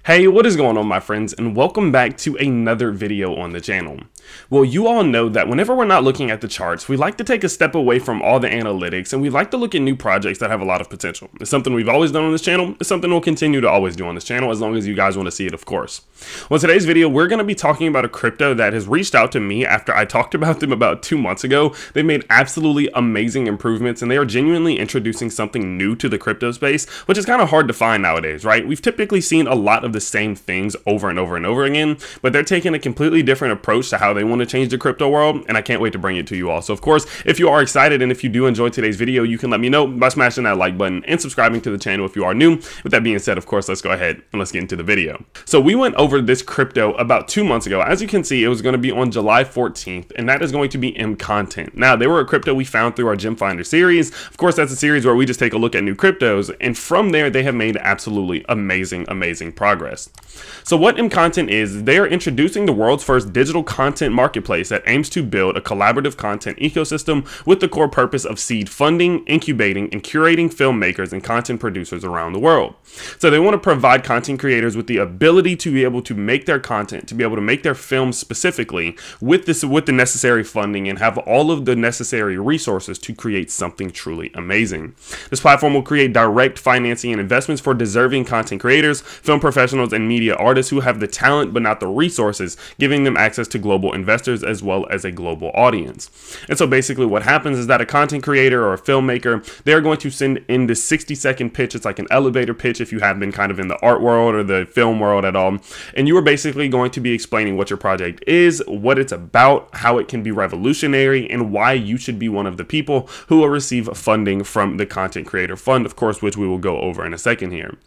Hey, what is going on, my friends, and welcome back to another video on the channel. Well, you all know that whenever we're not looking at the charts, we like to take a step away from all the analytics and we like to look at new projects that have a lot of potential. It's something we've always done on this channel. It's something we'll continue to always do on this channel as long as you guys want to see it, of course. Well, in today's video, we're going to be talking about a crypto that has reached out to me after I talked about them about 2 months ago. They've made absolutely amazing improvements and they are genuinely introducing something new to the crypto space, which is kind of hard to find nowadays, right? We've typically seen a lot of the same things over and over and over again, but they're taking a completely different approach to how they want to change the crypto world, and I can't wait to bring it to you all. So of course, if you are excited and if you do enjoy today's video, you can let me know by smashing that like button and subscribing to the channel if you are new. With that being said, of course, let's go ahead and let's get into the video. So we went over this crypto about 2 months ago. As you can see, it was going to be on July 14th, and that is going to be Mcontent. Now, they were a crypto we found through our Gem Finder series. Of course, that's a series where we just take a look at new cryptos, and from there, they have made absolutely amazing progress. So what Mcontent is, they are introducing the world's first digital content marketplace that aims to build a collaborative content ecosystem with the core purpose of seed funding, incubating, and curating filmmakers and content producers around the world. So they want to provide content creators with the ability to be able to make their content, to be able to make their films specifically with the necessary funding and have all of the necessary resources to create something truly amazing. This platform will create direct financing and investments for deserving content creators, film professionals, and media artists who have the talent but not the resources, giving them access to global investors as well as a global audience. And so basically what happens is that a content creator or a filmmaker, they're going to send in this 60-second pitch. It's like an elevator pitch if you have been kind of in the art world or the film world at all. And you are basically going to be explaining what your project is, what it's about, how it can be revolutionary, and why you should be one of the people who will receive funding from the Content Creator Fund, of course, which we will go over in a second here.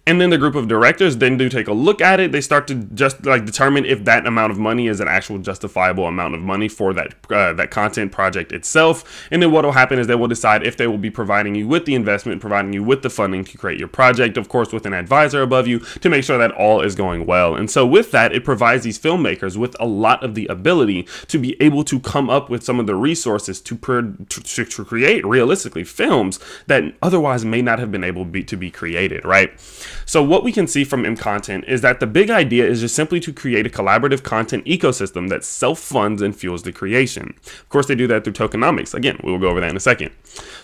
And then the group of directors then do take a look at it. They start to just like determine if that amount of money is an actual justifiable amount of money for that content project itself. And then what will happen is they will decide if they will be providing you with the investment, providing you with the funding to create your project, of course, with an advisor above you to make sure that all is going well. And so with that, it provides these filmmakers with a lot of the ability to be able to come up with some of the resources to create realistically films that otherwise may not have been able to be created, right? So what we can see from Mcontent is that the big idea is just simply to create a collaborative content ecosystem that self-funds and fuels the creation. Of course, they do that through tokenomics. Again, we will go over that in a second.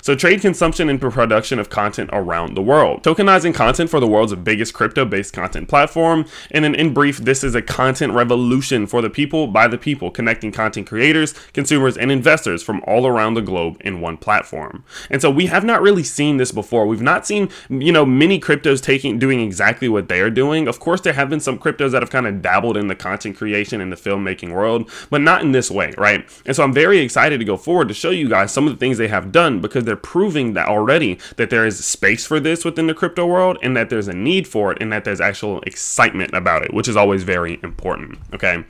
So trade, consumption, and production of content around the world. Tokenizing content for the world's biggest crypto-based content platform. And then in brief, this is a content revolution for the people, by the people, connecting content creators, consumers, and investors from all around the globe in one platform. And so we have not really seen this before. We've not seen, many cryptos doing exactly what they are doing. Of course, there have been some cryptos that have kind of dabbled in the content creation and the filmmaking world, but not in this way, right? And so I'm very excited to go forward to show you guys some of the things they have done, because they're proving that already that there is space for this within the crypto world and that there's a need for it and that there's actual excitement about it, which is always very important. Okay.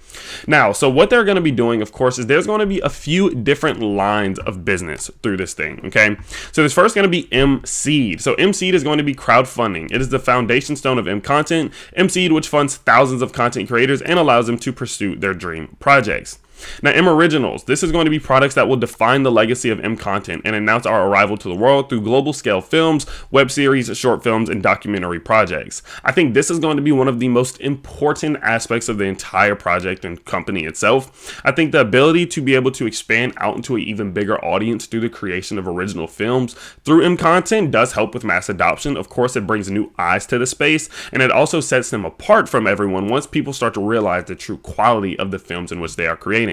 Now, so what they're going to be doing, of course, is there's going to be a few different lines of business through this thing. Okay. So there's first going to be Mseed. So Mseed is going to be crowdfunding. It is the foundation stone of Mcontent. Mseed, which funds thousands of content creators and allows them to pursue their dream projects. Now, Originals, this is going to be products that will define the legacy of Mcontent and announce our arrival to the world through global scale films, web series, short films, and documentary projects. I think this is going to be one of the most important aspects of the entire project and company itself. I think the ability to be able to expand out into an even bigger audience through the creation of original films through Mcontent does help with mass adoption. Of course, it brings new eyes to the space, and it also sets them apart from everyone once people start to realize the true quality of the films in which they are creating.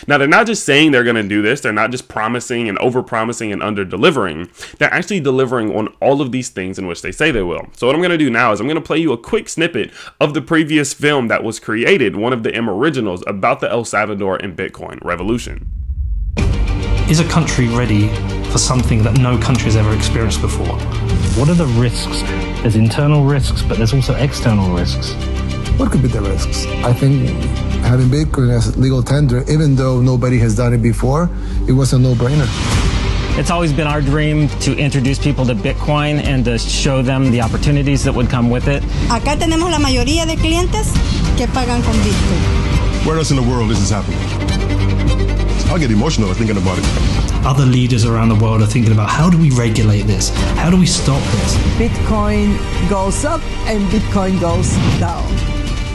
Now, they're not just saying they're going to do this. They're not just promising and over-promising and under-delivering. They're actually delivering on all of these things in which they say they will. So what I'm going to do now is I'm going to play you a quick snippet of the previous film that was created, one of the Originals, about the El Salvador and Bitcoin revolution. Is a country ready for something that no country has ever experienced before? What are the risks? There's internal risks, but there's also external risks. What could be the risks? I think having Bitcoin as legal tender, even though nobody has done it before, it was a no-brainer. It's always been our dream to introduce people to Bitcoin and to show them the opportunities that would come with it. Acá tenemos la mayoría de clientes que pagan con Bitcoin. Where else in the world is this happening? I'll get emotional thinking about it. other leaders around the world are thinking about, how do we regulate this? How do we stop this? Bitcoin goes up and Bitcoin goes down.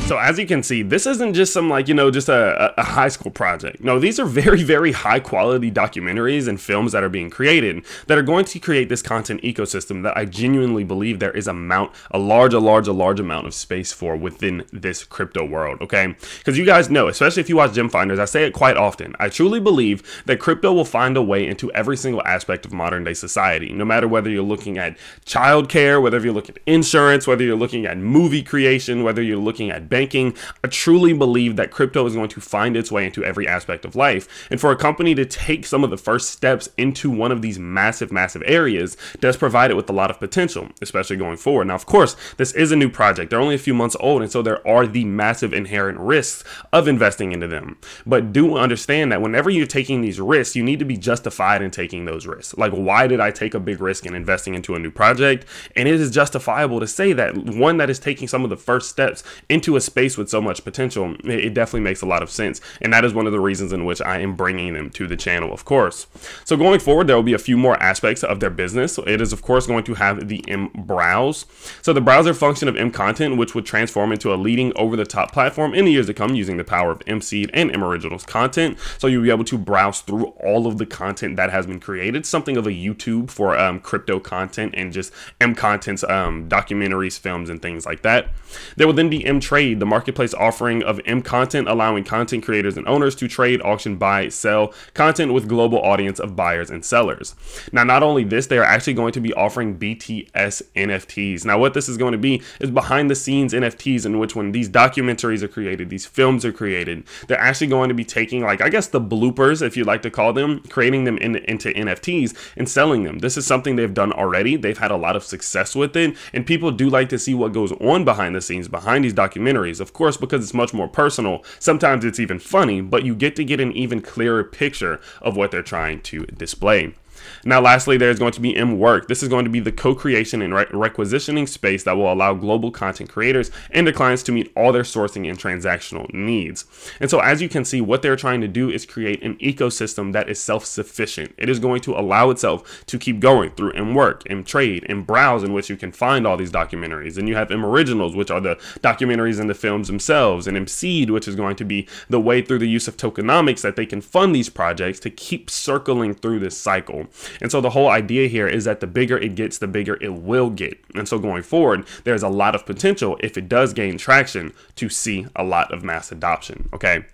So as you can see, this isn't just some just a high school project. No, these are very, very high quality documentaries and films that are being created that are going to create this content ecosystem that I genuinely believe there is a large amount of space for within this crypto world, okay? Because you guys know, especially if you watch Gem Finders, I say it quite often. I truly believe that crypto will find a way into every single aspect of modern day society, no matter whether you're looking at childcare, whether you're looking at insurance, whether you're looking at movie creation, whether you're looking at banking. I truly believe that crypto is going to find its way into every aspect of life. And for a company to take some of the first steps into one of these massive areas does provide it with a lot of potential, especially going forward. Now, of course, this is a new project. They're only a few months old, and so there are the massive inherent risks of investing into them. But do understand that whenever you're taking these risks, you need to be justified in taking those risks. Like, why did I take a big risk in investing into a new project? And it is justifiable to say that one that is taking some of the first steps into a space with so much potential, it definitely makes a lot of sense. And that is one of the reasons in which I am bringing them to the channel, of course. So going forward, there will be a few more aspects of their business. So it is, of course, going to have the M-Browse. So the browser function of Mcontent, which would transform into a leading over-the-top platform in the years to come using the power of Mseed and M-Originals content. So you'll be able to browse through all of the content that has been created, something of a YouTube for crypto content and just Mcontent's documentaries, films, and things like that. There will then be M-Trade, the marketplace offering of Mcontent, allowing content creators and owners to trade, auction, buy, sell content with global audience of buyers and sellers. Now, not only this, they are actually going to be offering BTS NFTs. Now, what this is going to be is behind the scenes NFTs, in which when these documentaries are created, these films are created, they're actually going to be taking, like, I guess the bloopers, if you'd like to call them, creating them into NFTs and selling them. This is something they've done already. They've had a lot of success with it, and people do like to see what goes on behind the scenes, behind these documentaries. Of course, because it's much more personal, sometimes it's even funny, but you get to get an even clearer picture of what they're trying to display. Now, lastly, there's going to be M-Work. This is going to be the co-creation and requisitioning space that will allow global content creators and their clients to meet all their sourcing and transactional needs. And so, as you can see, what they're trying to do is create an ecosystem that is self-sufficient. It is going to allow itself to keep going through M-Work, M-Trade, M-Browse, in which you can find all these documentaries. And you have M-Originals, which are the documentaries and the films themselves, and M-Seed, which is going to be the way through the use of tokenomics that they can fund these projects to keep circling through this cycle. And so the whole idea here is that the bigger it gets, the bigger it will get. And so going forward, there's a lot of potential, if it does gain traction, to see a lot of mass adoption. Okay.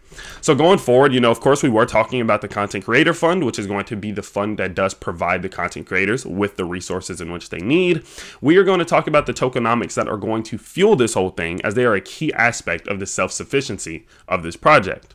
So going forward, of course, we were talking about the Content Creator Fund, which is going to be the fund that does provide the content creators with the resources in which they need. We are going to talk about the tokenomics that are going to fuel this whole thing, as they are a key aspect of the self-sufficiency of this project.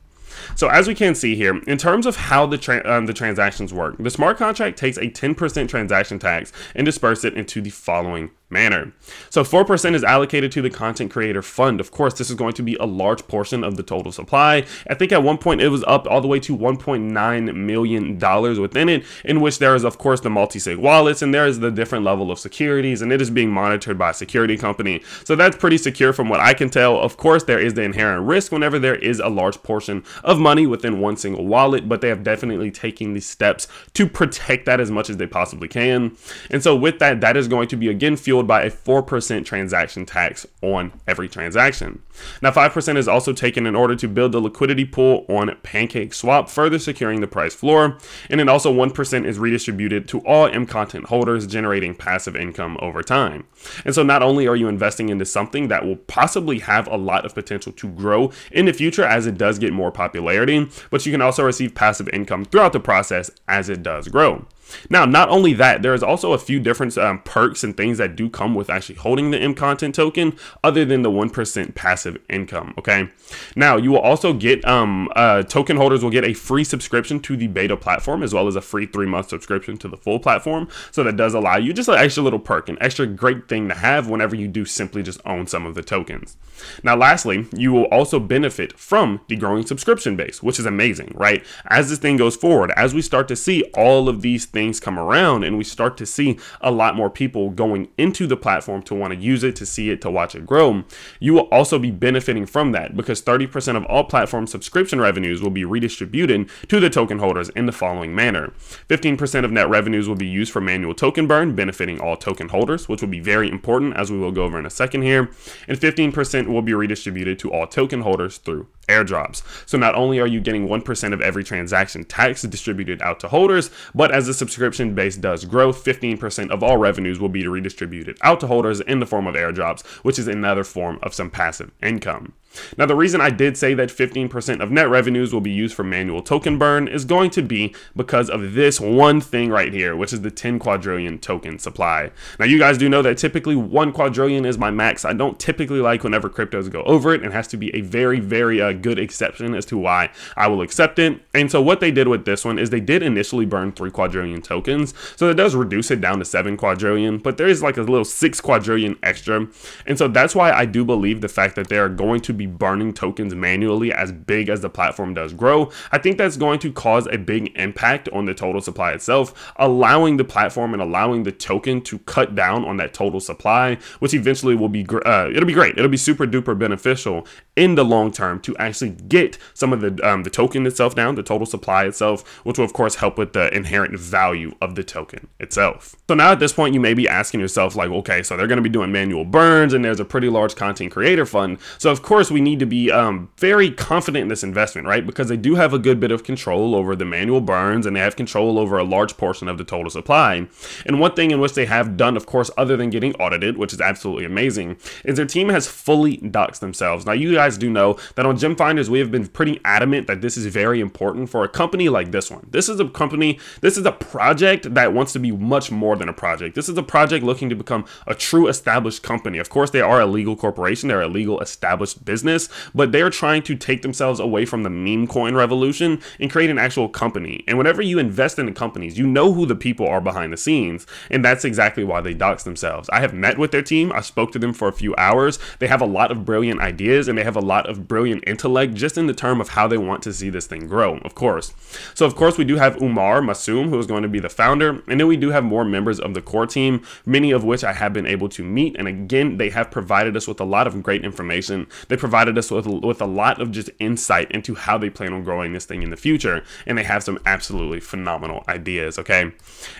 So as we can see here, in terms of how the transactions work, the smart contract takes a 10% transaction tax and disperses it into the following manner. So 4% is allocated to the Content Creator Fund. Of course, this is going to be a large portion of the total supply. I think at one point it was up all the way to $1.9 million within it, in which there is, of course, the multi-sig wallets, and there is the different level of securities, and it is being monitored by a security company. So that's pretty secure from what I can tell. Of course, there is the inherent risk whenever there is a large portion of money within one single wallet, but they have definitely taken these steps to protect that as much as they possibly can. And so with that, that is going to be again fueled by a 4% transaction tax on every transaction. Now, 5% is also taken in order to build the liquidity pool on PancakeSwap, further securing the price floor. And then also 1% is redistributed to all Mcontent holders, generating passive income over time. And so not only are you investing into something that will possibly have a lot of potential to grow in the future as it does get more popularity, but you can also receive passive income throughout the process as it does grow. Now, not only that, there is also a few different perks and things that do come with actually holding the Mcontent token, other than the 1% passive income. Okay. Now, you will also get token holders will get a free subscription to the beta platform, as well as a free 3-month subscription to the full platform. So that does allow you just an extra little perk, an extra great thing to have whenever you do simply just own some of the tokens. Now, lastly, you will also benefit from the growing subscription base, which is amazing, right? As this thing goes forward, as we start to see all of these things come around and we start to see a lot more people going into the platform to want to use it, to see it, to watch it grow, you will also be benefiting from that, because 30% of all platform subscription revenues will be redistributed to the token holders in the following manner. 15% of net revenues will be used for manual token burn, benefiting all token holders, which will be very important, as we will go over in a second here. And 15% will be redistributed to all token holders through airdrops. So not only are you getting 1% of every transaction tax distributed out to holders, but as the subscription base does grow, 15% of all revenues will be redistributed out to holders in the form of airdrops, which is another form of some passive income. Now, the reason I did say that 15% of net revenues will be used for manual token burn is going to be because of this one thing right here, which is the 10 quadrillion token supply. Now, you guys do know that typically 1 quadrillion is my max. I don't typically like whenever cryptos go over it. It has to be a very, very good exception as to why I will accept it. And so what they did with this one is they did initially burn 3 quadrillion tokens. So it does reduce it down to 7 quadrillion, but there is like a little 6 quadrillion extra. And so that's why I do believe the fact that they are going to be burning tokens manually as big as the platform does grow. I think that's going to cause a big impact on the total supply itself, allowing the platform and allowing the token to cut down on that total supply, which eventually will be it'll be great. It'll be super duper beneficial in the long term to actually get some of the token itself down, the total supply itself, which will of course help with the inherent value of the token itself. So now at this point you may be asking yourself like, okay, so they're going to be doing manual burns and there's a pretty large content creator fund. So of course we need to be very confident in this investment, right? Because they do have a good bit of control over the manual burns and they have control over a large portion of the total supply. And one thing in which they have done, of course, other than getting audited, which is absolutely amazing, is their team has fully doxed themselves. Now, you guys do know that on Gem Finders, we have been pretty adamant that this is very important for a company like this one. This is a company, this is a project that wants to be much more than a project. This is a project looking to become a true established company. Of course, they are a legal corporation. They're a legal established business, but they're trying to take themselves away from the meme coin revolution and create an actual company. And whenever you invest in the companies, you know who the people are behind the scenes. And that's exactly why they dox themselves. I have met with their team. I spoke to them for a few hours. They have a lot of brilliant ideas and they have a lot of brilliant intellect just in the term of how they want to see this thing grow, of course. So of course we do have Umar Masoom, who is going to be the founder. And then we do have more members of the core team, many of which I have been able to meet. And again, they have provided us with a lot of great information. They provided us with a lot of just insight into how they plan on growing this thing in the future. And they have some absolutely phenomenal ideas, okay?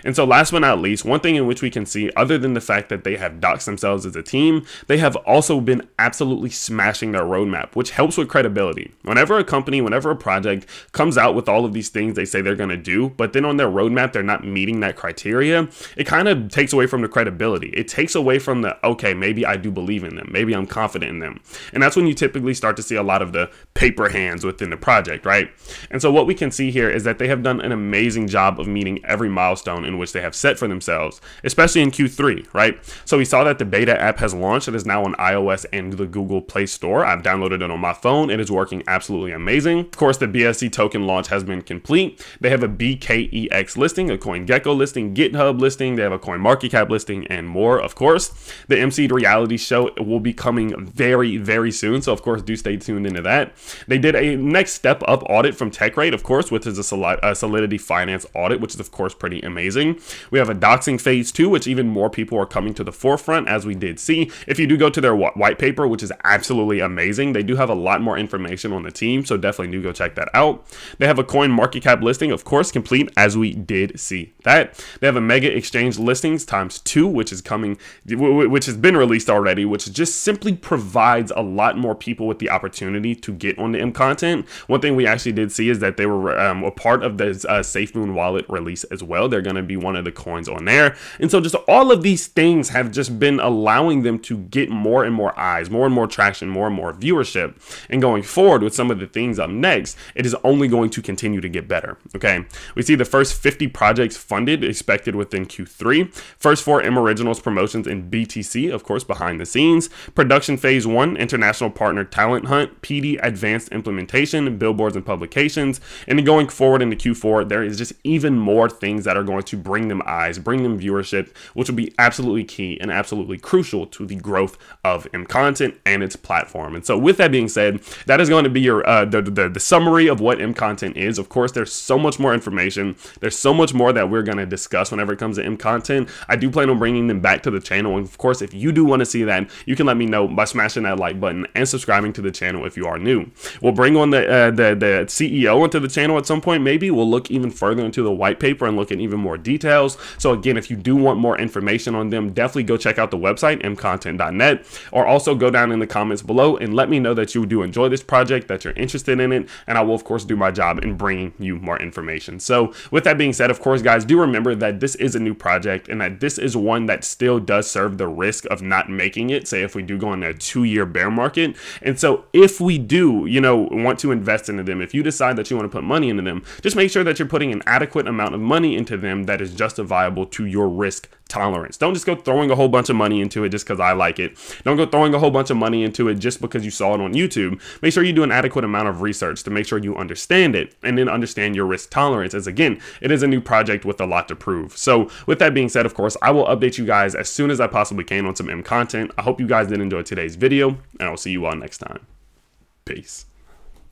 And so last but not least, one thing in which we can see, other than the fact that they have doxed themselves as a team, they have also been absolutely smashing their roadmap, which helps with credibility. Whenever a company, whenever a project comes out with all of these things they say they're going to do, but then on their roadmap, they're not meeting that criteria, it kind of takes away from the credibility. It takes away from the, okay, maybe I do believe in them. Maybe I'm confident in them. And that's when you typically start to see a lot of the paper hands within the project, right? And so what we can see here is that they have done an amazing job of meeting every milestone in which they have set for themselves, especially in Q3, right? So we saw that the beta app has launched. It is now on iOS and the Google Play Store. I've downloaded it on my phone. It is working absolutely amazing. Of course, the BSC token launch has been complete. They have a BKEX listing, a CoinGecko listing, GitHub listing. They have a CoinMarketCap listing and more, of course. The MC reality show will be coming very, very soon. So of course, do stay tuned into that. They did a next step up audit from TechRate, of course, which is a Solidity Finance audit, which is of course pretty amazing. We have a doxing phase 2, which even more people are coming to the forefront, as we did see. If you do go to their white paper, which is absolutely amazing, they do have a lot more information on the team, so definitely do go check that out. They have a CoinMarketCap listing, of course, complete, as we did see that. They have a mega exchange listings ×2, which is coming, which has been released already, which just simply provides a lot more people with the opportunity to get on the Mcontent. One thing we actually did see is that they were a part of the Safemoon wallet release as well. They're going to be one of the coins on there. And so just all of these things have just been allowing them to get more and more eyes, more and more traction, more and more viewership. And going forward with some of the things up next, it is only going to continue to get better. Okay. We see the first 50 projects funded expected within Q3. First 4 M Originals promotions in BTC, of course, behind the scenes. Production phase 1, international partner talent hunt, PD advanced implementation, billboards and publications. And then going forward into Q4, there is just even more things that are going to bring them eyes, bring them viewership, which will be absolutely key and absolutely crucial to the growth of Mcontent and its platform. And so with that being said, that is going to be your the summary of what Mcontent is. Of course, there's so much more information. There's so much more that we're going to discuss whenever it comes to Mcontent. I do plan on bringing them back to the channel. And of course, if you do want to see that, you can let me know by smashing that like button and subscribing to the channel if you are new. We'll bring on the CEO into the channel at some point. Maybe we'll look even further into the white paper and look at even more details. So again, if you do want more information on them, definitely go check out the website, mcontent.net, or also go down in the comments below and let me know that you do enjoy this project, that you're interested in it, and I will of course do my job in bringing you more information. So with that being said, of course guys, do remember that this is a new project and that this is one that still does serve the risk of not making it, say if we do go in a 2-year bear market. And so if we do, you know, want to invest into them, if you decide that you want to put money into them, just make sure that you're putting an adequate amount of money into them that is justifiable to your risk tolerance. Don't just go throwing a whole bunch of money into it just because I like it. Don't go throwing a whole bunch of money into it just because you saw it on YouTube. Make sure you do an adequate amount of research to make sure you understand it and then understand your risk tolerance, as again, it is a new project with a lot to prove. So with that being said, of course, I will update you guys as soon as I possibly can on some Mcontent. I hope you guys did enjoy today's video, and I'll see you all next time. Peace.